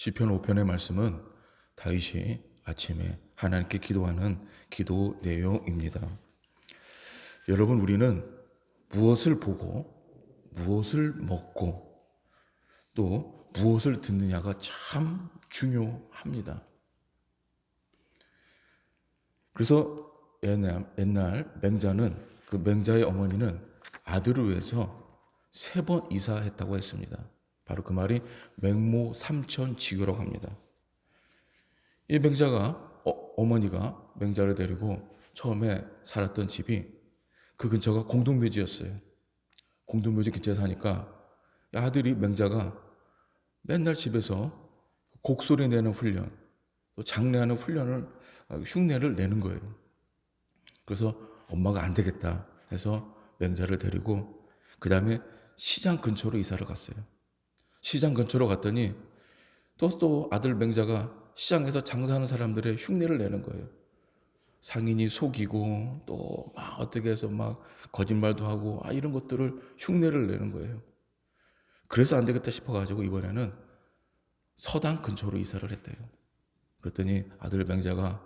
시편 5편의 말씀은 다윗이 아침에 하나님께 기도하는 기도 내용입니다. 여러분, 우리는 무엇을 보고 무엇을 먹고 또 무엇을 듣느냐가 참 중요합니다. 그래서 옛날 맹자는, 그 맹자의 어머니는 아들을 위해서 3번 이사했다고 했습니다. 바로 그 말이 맹모 삼천지교라고 합니다. 이 맹자가 어머니가 맹자를 데리고 처음에 살았던 집이 그 근처가 공동묘지였어요. 공동묘지 근처에 사니까 아들이 맹자가 맨날 집에서 곡소리 내는 훈련, 또 장례하는 흉내를 내는 거예요. 그래서 엄마가 안 되겠다 해서 맹자를 데리고 그 다음에 시장 근처로 이사를 갔어요. 시장 근처로 갔더니 또 아들 맹자가 시장에서 장사하는 사람들의 흉내를 내는 거예요. 상인이 속이고 또 막 어떻게 해서 막 거짓말도 하고 이런 것들을 흉내를 내는 거예요. 그래서 안 되겠다 싶어가지고 이번에는 서당 근처로 이사를 했대요. 그랬더니 아들 맹자가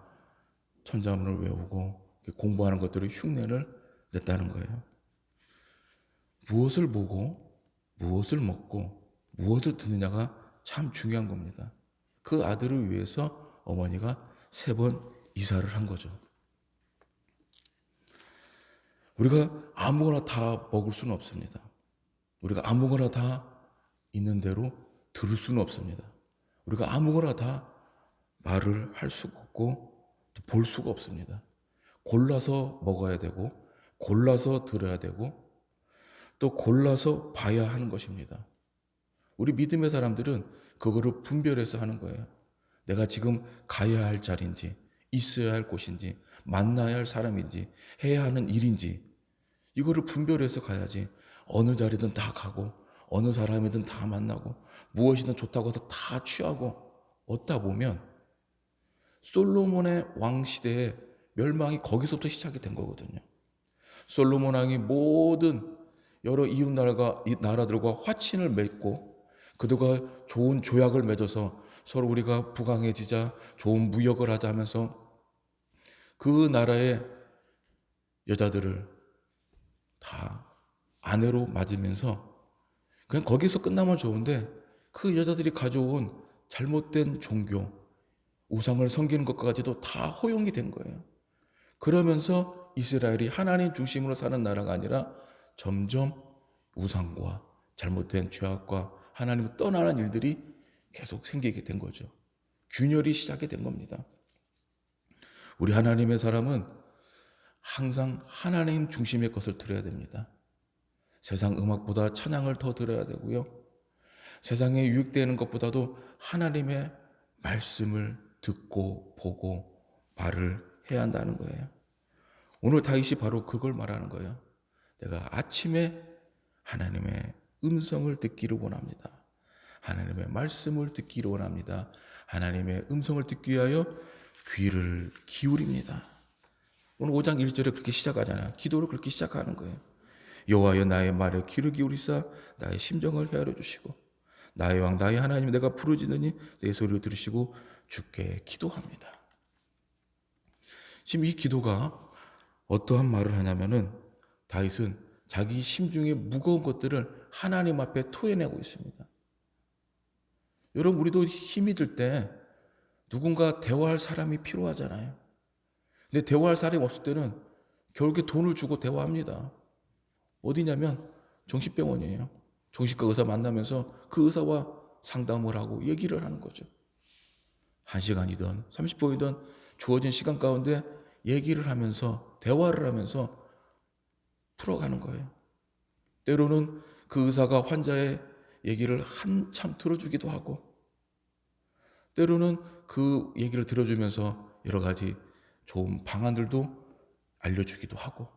천자문을 외우고 공부하는 것들을 흉내를 냈다는 거예요. 무엇을 보고 무엇을 먹고 무엇을 듣느냐가 참 중요한 겁니다. 그 아들을 위해서 어머니가 3번 이사를 한 거죠. 우리가 아무거나 다 먹을 수는 없습니다. 우리가 아무거나 다 있는 대로 들을 수는 없습니다. 우리가 아무거나 다 말을 할 수가 없고 또 볼 수가 없습니다. 골라서 먹어야 되고 골라서 들어야 되고 또 골라서 봐야 하는 것입니다. 우리 믿음의 사람들은 그거를 분별해서 하는 거예요. 내가 지금 가야 할 자리인지, 있어야 할 곳인지, 만나야 할 사람인지, 해야 하는 일인지 이거를 분별해서 가야지. 어느 자리든 다 가고 어느 사람이든 다 만나고 무엇이든 좋다고 해서 다 취하고 얻다 보면 솔로몬의 왕 시대의 멸망이 거기서부터 시작이 된 거거든요. 솔로몬 왕이 모든 여러 이웃 나라들과 화친을 맺고 그들과 좋은 조약을 맺어서 서로 우리가 부강해지자, 좋은 무역을 하자 하면서 그 나라의 여자들을 다 아내로 맞으면서 그냥 거기서 끝나면 좋은데 그 여자들이 가져온 잘못된 종교, 우상을 섬기는 것까지도 다 허용이 된 거예요. 그러면서 이스라엘이 하나님 중심으로 사는 나라가 아니라 점점 우상과 잘못된 죄악과 하나님을 떠나는 일들이 계속 생기게 된 거죠. 균열이 시작이 된 겁니다. 우리 하나님의 사람은 항상 하나님 중심의 것을 들어야 됩니다. 세상 음악보다 찬양을 더 들어야 되고요. 세상에 유익되는 것보다도 하나님의 말씀을 듣고 보고 말을 해야 한다는 거예요. 오늘 다윗이 바로 그걸 말하는 거예요. 내가 아침에 하나님의 음성을 듣기를 원합니다. 하나님의 말씀을 듣기를 원합니다. 하나님의 음성을 듣기 위하여 귀를 기울입니다. 오늘 5장 1절에 그렇게 시작하잖아요. 기도를 그렇게 시작하는 거예요. 여호와여 나의 말에 귀를 기울이사 나의 심정을 헤아려 주시고 나의 왕 나의 하나님 내가 부르짖으니 내 소리를 들으시고 주께 기도합니다. 지금 이 기도가 어떠한 말을 하냐면은 다윗은 자기 심중의 무거운 것들을 하나님 앞에 토해내고 있습니다. 여러분, 우리도 힘이 들 때 누군가 대화할 사람이 필요하잖아요. 근데 대화할 사람이 없을 때는 결국에 돈을 주고 대화합니다. 어디냐면 정신병원이에요. 정신과 의사 만나면서 그 의사와 상담을 하고 얘기를 하는 거죠. 1시간이든 30분이든 주어진 시간 가운데 얘기를 하면서 대화를 하면서 풀어가는 거예요. 때로는 그 의사가 환자의 얘기를 한참 들어주기도 하고 때로는 그 얘기를 들어주면서 여러 가지 좋은 방안들도 알려주기도 하고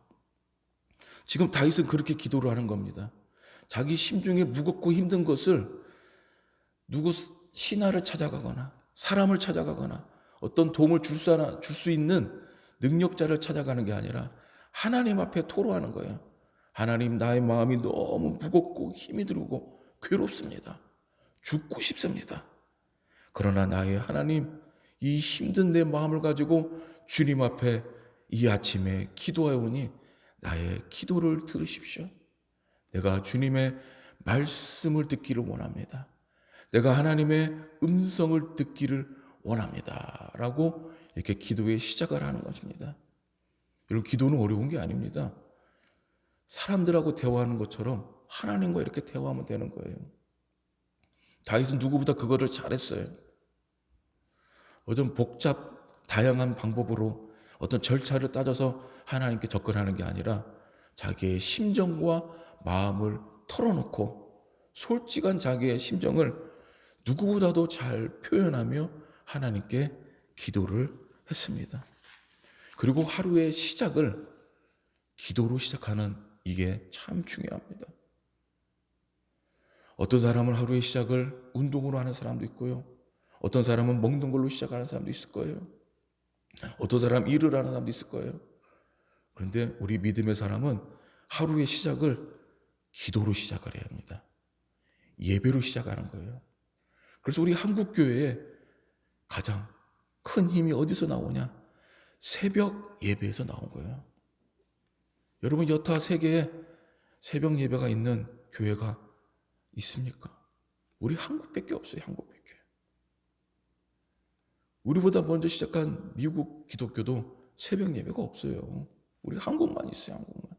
지금 다윗은 그렇게 기도를 하는 겁니다. 자기 심중에 무겁고 힘든 것을 누구 신하를 찾아가거나 사람을 찾아가거나 어떤 도움을 줄 수 있는 능력자를 찾아가는 게 아니라 하나님 앞에 토로하는 거예요. 하나님, 나의 마음이 너무 무겁고 힘이 들고 괴롭습니다. 죽고 싶습니다. 그러나 나의 하나님, 이 힘든 내 마음을 가지고 주님 앞에 이 아침에 기도하여 오니 나의 기도를 들으십시오. 내가 주님의 말씀을 듣기를 원합니다. 내가 하나님의 음성을 듣기를 원합니다. 라고 이렇게 기도의 시작을 하는 것입니다. 여러분, 기도는 어려운 게 아닙니다. 사람들하고 대화하는 것처럼 하나님과 이렇게 대화하면 되는 거예요. 다윗은 누구보다 그거를 잘했어요. 어떤 다양한 방법으로 어떤 절차를 따져서 하나님께 접근하는 게 아니라 자기의 심정과 마음을 털어놓고 솔직한 자기의 심정을 누구보다도 잘 표현하며 하나님께 기도를 했습니다. 그리고 하루의 시작을 기도로 시작하는 이게 참 중요합니다. 어떤 사람은 하루의 시작을 운동으로 하는 사람도 있고요. 어떤 사람은 먹는 걸로 시작하는 사람도 있을 거예요. 어떤 사람은 일을 하는 사람도 있을 거예요. 그런데 우리 믿음의 사람은 하루의 시작을 기도로 시작을 해야 합니다. 예배로 시작하는 거예요. 그래서 우리 한국교회에 가장 큰 힘이 어디서 나오냐? 새벽 예배에서 나온 거예요. 여러분, 여타 세계에 새벽 예배가 있는 교회가 있습니까? 우리 한국밖에 없어요. 한국밖에. 우리보다 먼저 시작한 미국 기독교도 새벽 예배가 없어요. 우리 한국만 있어요. 한국만.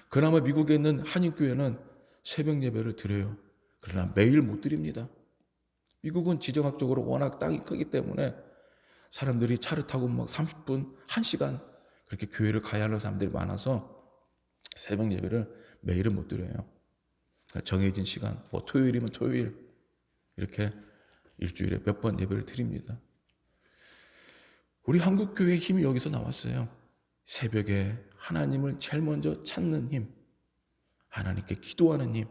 그나마 미국에 있는 한인교회는 새벽 예배를 드려요. 그러나 매일 못 드립니다. 미국은 지정학적으로 워낙 땅이 크기 때문에 사람들이 차를 타고 막 30분, 1시간 그렇게 교회를 가야 하는 사람들이 많아서 새벽 예배를 매일은 못 드려요. 그러니까 정해진 시간, 뭐 토요일이면 토요일 이렇게 일주일에 몇 번 예배를 드립니다. 우리 한국교회의 힘이 여기서 나왔어요. 새벽에 하나님을 제일 먼저 찾는 힘, 하나님께 기도하는 힘,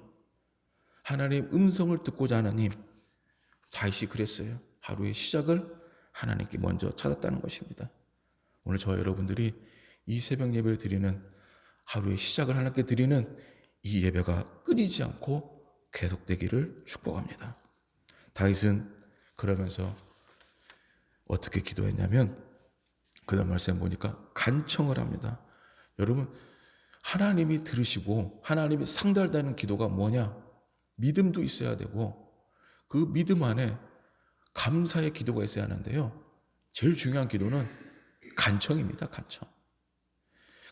하나님 음성을 듣고자 하는 힘. 다윗이 그랬어요. 하루의 시작을 하나님께 먼저 찾았다는 것입니다. 오늘 저와 여러분들이 이 새벽 예배를 드리는, 하루의 시작을 하나님께 드리는 이 예배가 끊이지 않고 계속되기를 축복합니다. 다윗은 그러면서 어떻게 기도했냐면 그 다음 말씀에 보니까 간청을 합니다. 여러분, 하나님이 들으시고 하나님이 상달되는 기도가 뭐냐? 믿음도 있어야 되고 그 믿음 안에 감사의 기도가 있어야 하는데요. 제일 중요한 기도는 간청입니다. 간청.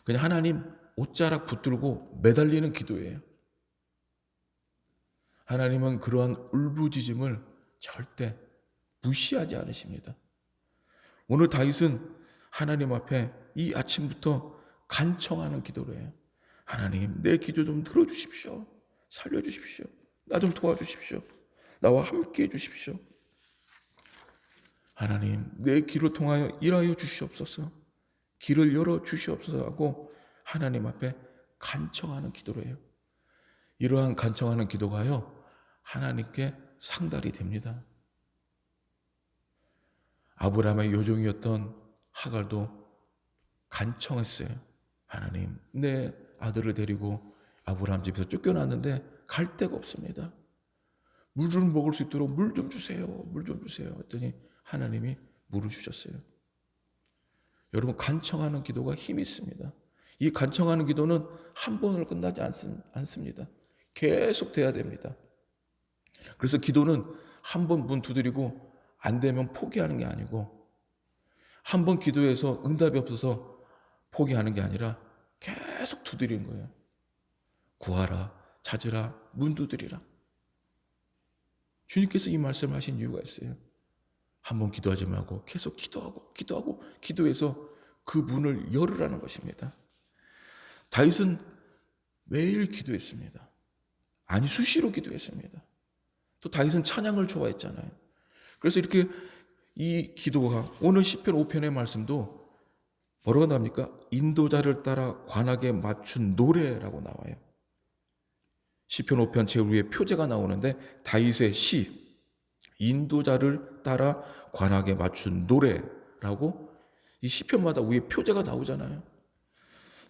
그냥 하나님 옷자락 붙들고 매달리는 기도예요. 하나님은 그러한 울부짖음을 절대 무시하지 않으십니다. 오늘 다윗은 하나님 앞에 이 아침부터 간청하는 기도를 해요. 하나님, 내 기도 좀 들어주십시오. 살려주십시오. 나 좀 도와주십시오. 나와 함께 해주십시오. 하나님, 내 길을 통하여 일하여 주시옵소서. 길을 열어 주시옵소서 하고 하나님 앞에 간청하는 기도를 해요. 이러한 간청하는 기도가요, 하나님께 상달이 됩니다. 아브라함의 요종이었던 하갈도 간청했어요. 하나님, 내 아들을 데리고 아브라함 집에서 쫓겨났는데 갈 데가 없습니다. 물 좀 먹을 수 있도록 물 좀 주세요. 물 좀 주세요. 했더니 하나님이 물을 주셨어요. 여러분, 간청하는 기도가 힘이 있습니다. 이 간청하는 기도는 한 번으로 끝나지 않습니다. 계속 돼야 됩니다. 그래서 기도는 한 번 문 두드리고 안 되면 포기하는 게 아니고, 한 번 기도해서 응답이 없어서 포기하는 게 아니라 계속 두드리는 거예요. 구하라, 찾으라, 문 두드리라. 주님께서 이 말씀을 하신 이유가 있어요. 한 번 기도하지 말고 계속 기도해서 그 문을 열으라는 것입니다. 다윗은 매일 기도했습니다. 아니, 수시로 기도했습니다. 또 다윗은 찬양을 좋아했잖아요. 그래서 이렇게 이 기도가 오늘 시편 5편의 말씀도 뭐라고 나옵니까? 인도자를 따라 관악에 맞춘 노래라고 나와요. 시편 5편 제일 위에 표제가 나오는데 다윗의 시, 인도자를 따라 관악에 맞춘 노래라고 이 시편마다 위에 표제가 나오잖아요.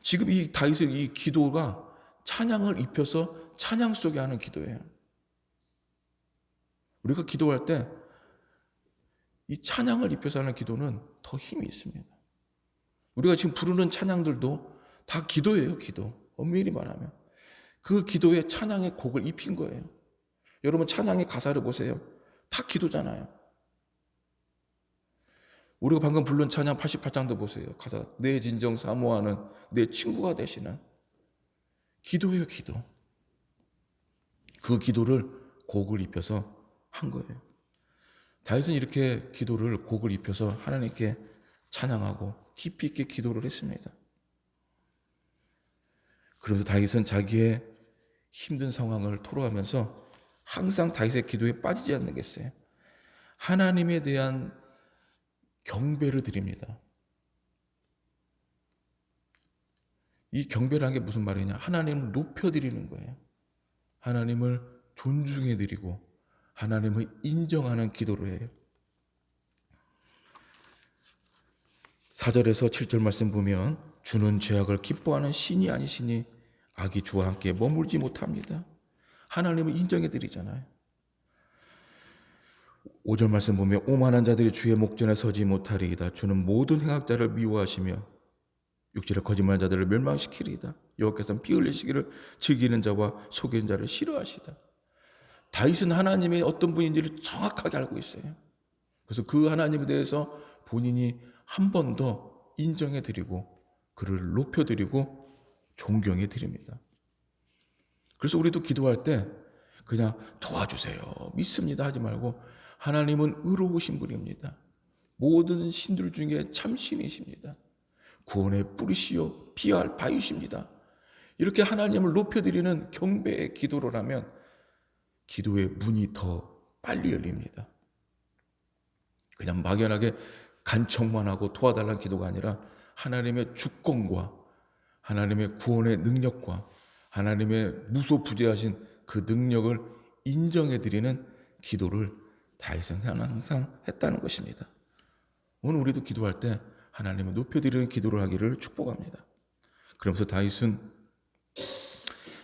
지금 이 다윗의 이 기도가 찬양을 입혀서 찬양 속에 하는 기도예요. 우리가 기도할 때 이 찬양을 입혀서 하는 기도는 더 힘이 있습니다. 우리가 지금 부르는 찬양들도 다 기도예요. 기도. 엄밀히 말하면 그 기도에 찬양의 곡을 입힌 거예요. 여러분 찬양의 가사를 보세요. 다 기도잖아요. 우리가 방금 부른 찬양 88장도 보세요. 가사 내 진정 사모하는 내 친구가 되시는 기도예요. 기도. 그 기도를 곡을 입혀서 한 거예요. 다윗은 이렇게 기도를 곡을 입혀서 하나님께 찬양하고 깊이 있게 기도를 했습니다. 그러면서 다윗은 자기의 힘든 상황을 토로하면서 항상 다윗의 기도에 빠지지 않는 게 있어요. 하나님에 대한 경배를 드립니다. 이 경배라는 게 무슨 말이냐? 하나님을 높여드리는 거예요. 하나님을 존중해드리고 하나님을 인정하는 기도를 해요. 4절에서 7절 말씀 보면 주는 죄악을 기뻐하는 신이 아니시니 악이 주와 함께 머물지 못합니다. 하나님을 인정해드리잖아요. 5절 말씀 보면 오만한 자들이 주의 목전에 서지 못하리이다. 주는 모든 행악자를 미워하시며 육체를 거짓말하는 자들을 멸망시키리이다. 여호와께서는 피 흘리시기를 즐기는 자와 속이는 자를 싫어하시다. 다윗은 하나님의 어떤 분인지를 정확하게 알고 있어요. 그래서 그 하나님에 대해서 본인이 한 번 더 인정해드리고 그를 높여드리고 존경해드립니다. 그래서 우리도 기도할 때 그냥 도와주세요, 믿습니다 하지 말고 하나님은 의로우신 분입니다. 모든 신들 중에 참신이십니다. 구원의 뿌리시요 피할 바위십니다. 이렇게 하나님을 높여드리는 경배의 기도를 하면 기도의 문이 더 빨리 열립니다. 그냥 막연하게 간청만 하고 도와달라는 기도가 아니라 하나님의 주권과 하나님의 구원의 능력과 하나님의 무소부재하신 그 능력을 인정해드리는 기도를 다윗은 항상 했다는 것입니다. 오늘 우리도 기도할 때 하나님을 높여드리는 기도를 하기를 축복합니다. 그러면서 다윗은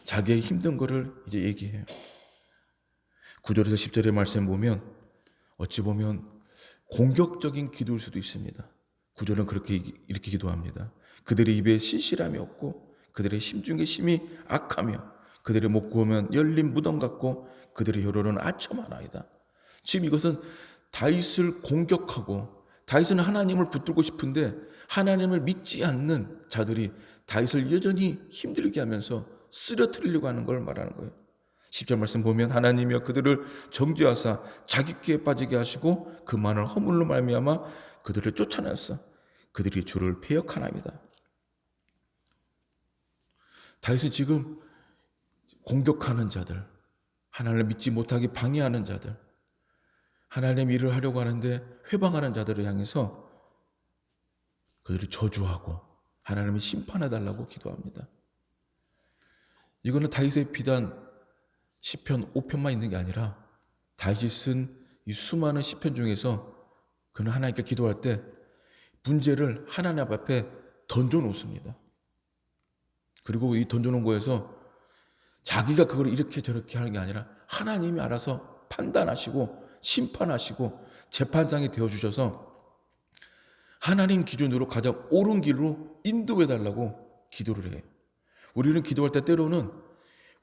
자기의 힘든 것을 이제 얘기해요. 9절에서 10절의 말씀 보면 어찌 보면 공격적인 기도일 수도 있습니다. 9절은 이렇게 기도합니다. 그들의 입에 신실함이 없고 그들의 심중에 심히 악하며 그들의 목구멍은 열린 무덤 같고 그들의 혀로는 아첨하나이다. 지금 이것은 다윗을 공격하고 다윗은 하나님을 붙들고 싶은데 하나님을 믿지 않는 자들이 다윗을 여전히 힘들게 하면서 쓰러뜨리려고 하는 걸 말하는 거예요. 10절 말씀 보면 하나님이여 그들을 정죄하사 자기께 빠지게 하시고 그 많은 허물로 말미암아 그들을 쫓아내었어. 그들이 주를 배역하나이다. 다윗은 지금 공격하는 자들, 하나님을 믿지 못하게 방해하는 자들, 하나님 일을 하려고 하는데 회방하는 자들을 향해서 그들을 저주하고 하나님을 심판해달라고 기도합니다. 이거는 다윗의 비단 시편 5편만 있는 게 아니라 다윗이 쓴 이 수많은 시편 중에서 그는 하나님께 기도할 때 문제를 하나님 앞에 던져놓습니다. 그리고 이 던져놓은 거에서 자기가 그걸 이렇게 저렇게 하는 게 아니라 하나님이 알아서 판단하시고 심판하시고 재판장이 되어주셔서 하나님 기준으로 가장 옳은 길로 인도해달라고 기도를 해요. 우리는 기도할 때 때로는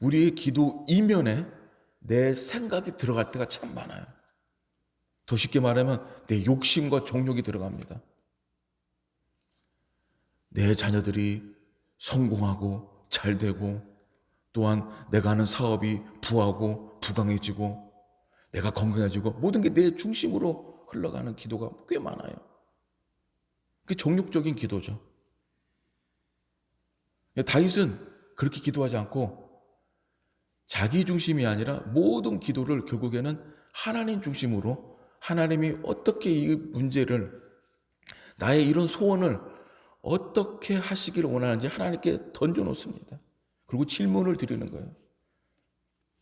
우리의 기도 이면에 내 생각이 들어갈 때가 참 많아요. 더 쉽게 말하면 내 욕심과 정욕이 들어갑니다. 내 자녀들이 성공하고 잘 되고 또한 내가 하는 사업이 부하고 부강해지고 내가 건강해지고 모든 게 내 중심으로 흘러가는 기도가 꽤 많아요. 그게 정욕적인 기도죠. 다윗은 그렇게 기도하지 않고 자기 중심이 아니라 모든 기도를 결국에는 하나님 중심으로 하나님이 어떻게 이 문제를 나의 이런 소원을 어떻게 하시기를 원하는지 하나님께 던져놓습니다. 그리고 질문을 드리는 거예요.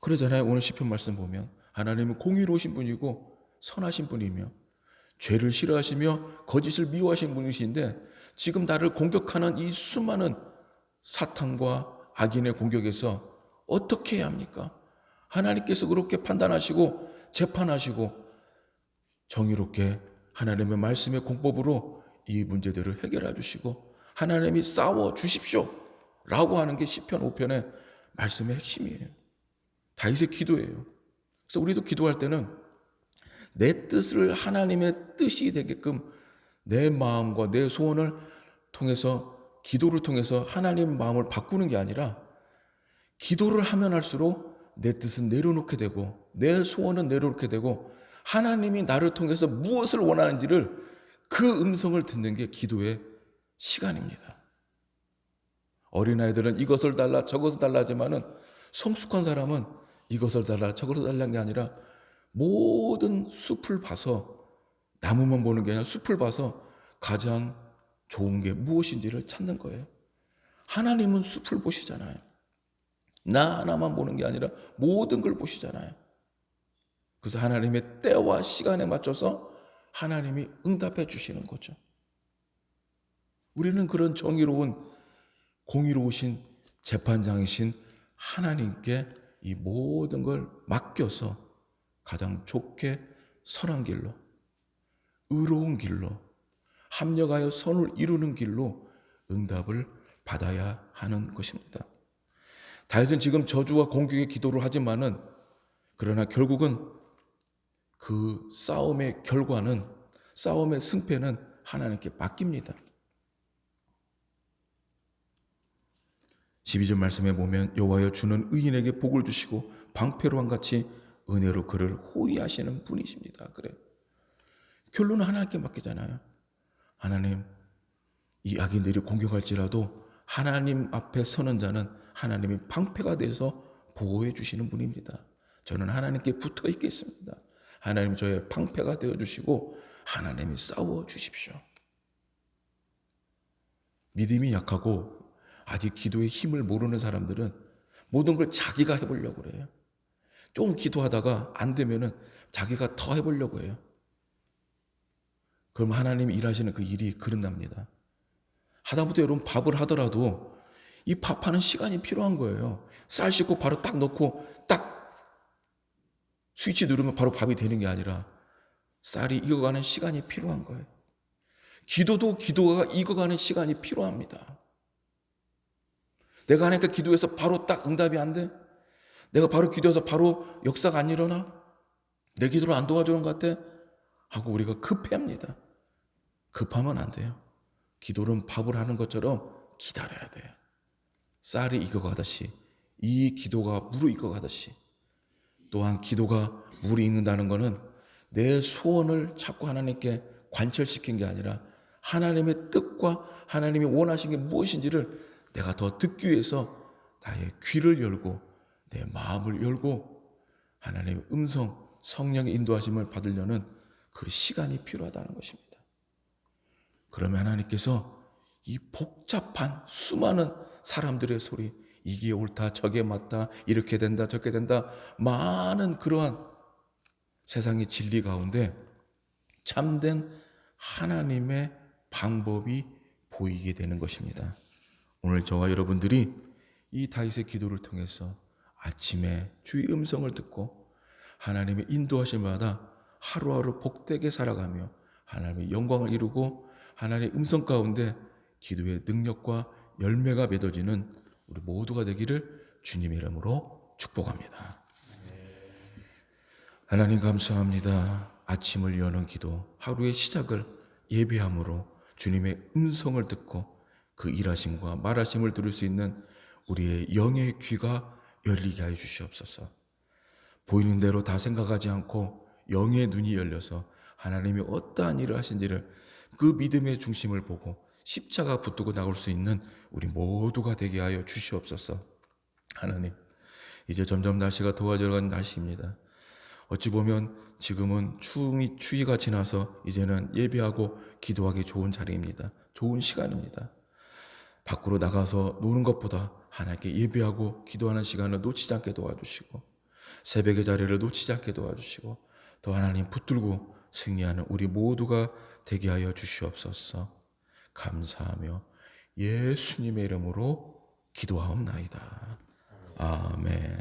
그러잖아요. 오늘 시편 말씀 보면 하나님은 공의로우신 분이고 선하신 분이며 죄를 싫어하시며 거짓을 미워하신 분이신데 지금 나를 공격하는 이 수많은 사탄과 악인의 공격에서 어떻게 해야 합니까? 하나님께서 그렇게 판단하시고 재판하시고 정의롭게 하나님의 말씀의 공법으로 이 문제들을 해결해 주시고 하나님이 싸워 주십시오 라고 하는 게 시편 5편의 말씀의 핵심이에요. 다윗의 기도예요. 그래서 우리도 기도할 때는 내 뜻을 하나님의 뜻이 되게끔 내 마음과 내 소원을 통해서 기도를 통해서 하나님 마음을 바꾸는 게 아니라 기도를 하면 할수록 내 뜻은 내려놓게 되고 내 소원은 내려놓게 되고 하나님이 나를 통해서 무엇을 원하는지를 그 음성을 듣는 게 기도의 시간입니다. 어린아이들은 이것을 달라 저것을 달라 하지만은 성숙한 사람은 이것을 달라 저것을 달라는 게 아니라 모든 숲을 봐서 나무만 보는 게 아니라 숲을 봐서 가장 좋은 게 무엇인지를 찾는 거예요. 하나님은 숲을 보시잖아요. 나 하나만 보는 게 아니라 모든 걸 보시잖아요. 그래서 하나님의 때와 시간에 맞춰서 하나님이 응답해 주시는 거죠. 우리는 그런 정의로운 공의로우신 재판장이신 하나님께 이 모든 걸 맡겨서 가장 좋게 선한 길로, 의로운 길로, 합력하여 선을 이루는 길로 응답을 받아야 하는 것입니다. 다윗은 지금 저주와 공격의 기도를 하지만은 그러나 결국은 그 싸움의 결과는, 싸움의 승패는 하나님께 맡깁니다. 12절 말씀에 보면 여호와여 주는 의인에게 복을 주시고 방패로왕 같이 은혜로 그를 호위하시는 분이십니다. 그래. 결론은 하나님께 맡기잖아요. 하나님, 이 악인들이 공격할지라도 하나님 앞에 서는 자는 하나님이 방패가 돼서 보호해 주시는 분입니다. 저는 하나님께 붙어 있겠습니다. 하나님 저의 방패가 되어 주시고 하나님이 싸워 주십시오. 믿음이 약하고 아직 기도의 힘을 모르는 사람들은 모든 걸 자기가 해보려고 그래요. 좀 기도하다가 안 되면은 자기가 더 해보려고 해요. 그럼 하나님이 일하시는 그 일이 그런답니다. 하다못해 여러분 밥을 하더라도 이 밥하는 시간이 필요한 거예요. 쌀 씻고 바로 딱 넣고 딱 스위치 누르면 바로 밥이 되는 게 아니라 쌀이 익어가는 시간이 필요한 거예요. 기도도 기도가 익어가는 시간이 필요합니다. 내가 하니까 기도해서 바로 딱 응답이 안 돼? 내가 바로 기도해서 바로 역사가 안 일어나? 내 기도를 안 도와주는 것 같아? 하고 우리가 급해합니다. 급하면 안 돼요. 기도는 밥을 하는 것처럼 기다려야 돼요. 쌀이 익어가듯이 이 기도가 물이 익어가듯이 또한 기도가 물이 익는다는 것은 내 소원을 자꾸 하나님께 관철시킨 게 아니라 하나님의 뜻과 하나님이 원하신 게 무엇인지를 내가 더 듣기 위해서 나의 귀를 열고 내 마음을 열고 하나님의 음성, 성령의 인도하심을 받으려는 그 시간이 필요하다는 것입니다. 그러면 하나님께서 이 복잡한 수많은 사람들의 소리, 이게 옳다, 저게 맞다, 이렇게 된다, 저렇게 된다, 많은 그러한 세상의 진리 가운데 참된 하나님의 방법이 보이게 되는 것입니다. 오늘 저와 여러분들이 이 다윗의 기도를 통해서 아침에 주의 음성을 듣고 하나님의 인도하심을 받아 하루하루 복되게 살아가며 하나님의 영광을 이루고 하나님의 음성 가운데 기도의 능력과 열매가 맺어지는 우리 모두가 되기를 주님의 이름으로 축복합니다. 하나님 감사합니다. 아침을 여는 기도, 하루의 시작을 예배함으로 주님의 음성을 듣고 그 일하심과 말하심을 들을 수 있는 우리의 영의 귀가 열리게 하여 주시옵소서. 보이는 대로 다 생각하지 않고 영의 눈이 열려서 하나님이 어떠한 일을 하신지를 그 믿음의 중심을 보고 십자가 붙들고 나올 수 있는 우리 모두가 되게 하여 주시옵소서. 하나님, 이제 점점 날씨가 더워져가는 날씨입니다. 어찌 보면 지금은 추위가 지나서 이제는 예배하고 기도하기 좋은 자리입니다. 좋은 시간입니다. 밖으로 나가서 노는 것보다 하나님께 예배하고 기도하는 시간을 놓치지 않게 도와주시고 새벽의 자리를 놓치지 않게 도와주시고 더 하나님 붙들고 승리하는 우리 모두가 되게 하여 주시옵소서. 감사하며 예수님의 이름으로 기도하옵나이다. 아멘.